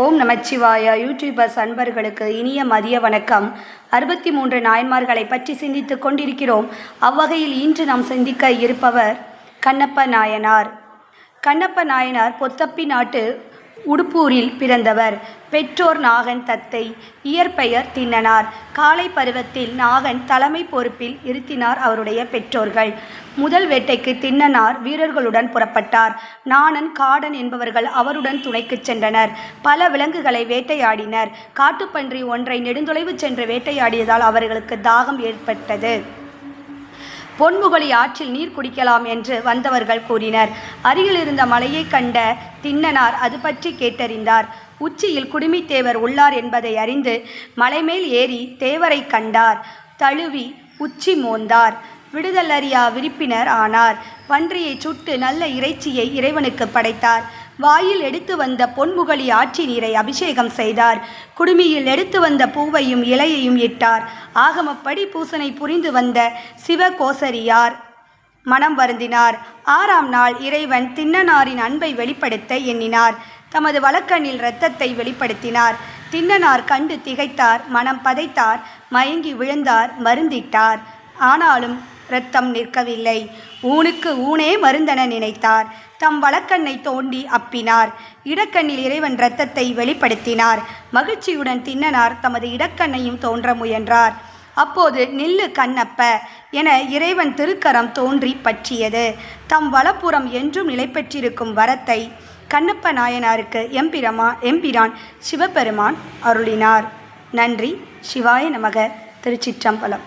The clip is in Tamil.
ஓம் நமச்சிவாய யூடியூபர்ஸ் அன்பர்களுக்கு இனிய மதிய வணக்கம். 63 நாயன்மார்களை பற்றி சிந்தித்துக் கொண்டிருக்கிறோம். அவ்வகையில் இன்று நாம் சிந்திக்க இருப்பவர் கண்ணப்ப நாயனார். கண்ணப்ப நாயனார் பொத்தப்பி நாட்டு உடுப்பூரில் பிறந்தவர். பெற்றோர் நாகன் தத்தை. இயற்பெயர் திண்ணனார். காலை பருவத்தில் நாகன் தலைமை பொறுப்பில் இருத்தினார் அவருடைய பெற்றோர்கள். முதல் வேட்டைக்கு திண்ணனார் வீரர்களுடன் புறப்பட்டார். நாணன் காடன் என்பவர்கள் அவருடன் துணைக்கு சென்றனர். பல விலங்குகளை வேட்டையாடினர். காட்டுப்பன்றி ஒன்றை நெடுந்தொலைவு சென்று வேட்டையாடியதால் அவர்களுக்கு தாகம் ஏற்பட்டது. பொன்முகலி ஆற்றில் நீர் குடிக்கலாம் என்று வந்தவர்கள் கூறினர். அருகில் இருந்த மலையை கண்ட திண்ணனார் அது பற்றி கேட்டறிந்தார். உச்சியில் குடுமித்தேவர் உள்ளார் என்பதை அறிந்து மலைமேல் ஏறி தேவரை கண்டார். தழுவி உச்சி மோந்தார். விடுதலறியா விருப்பினர் ஆனார். பன்றியை சுட்டு நல்ல இறைச்சியை இறைவனுக்கு படைத்தார். வாயில் எடுத்து வந்த பொன்முகலி ஆற்றி நீரை அபிஷேகம் செய்தார். குடுமியில் எடுத்து வந்த பூவையும் இலையையும் இட்டார். ஆகமப்படி பூசனை புரிந்து வந்த சிவகோசரியார் மனம் வருந்தினார். 6ஆம் நாள் இறைவன் திண்ணனாரின் அன்பை வெளிப்படுத்த எண்ணினார். தமது வலக்கண்ணில் இரத்தத்தை வெளிப்படுத்தினார். திண்ணனார் கண்டு திகைத்தார். மனம் பதைத்தார். மயங்கி விழுந்தார். மருந்திட்டார். ஆனாலும் இரத்தம் நிற்கவில்லை. ஊனுக்கு ஊனே மருந்தென நினைத்தார். தம் வலக்கண்ணை தோண்டி அப்பினார். இடக்கண்ணில் இறைவன் இரத்தத்தை வெளிப்படுத்தினார். மகிழ்ச்சியுடன் திண்ணனார் தமது இடக்கண்ணையும் தோன்ற முயன்றார். அப்போது நில்லு கண்ணப்ப என இறைவன் திருக்கரம் தோன்றி பற்றியது. தம் வலப்புறம் என்றும் நிலை பெற்றிருக்கும் வரத்தை கண்ணப்ப நாயனாருக்கு எம்பிரான் சிவபெருமான் அருளினார். நன்றி. சிவாய நமக. திருச்சிற்றம்பலம்.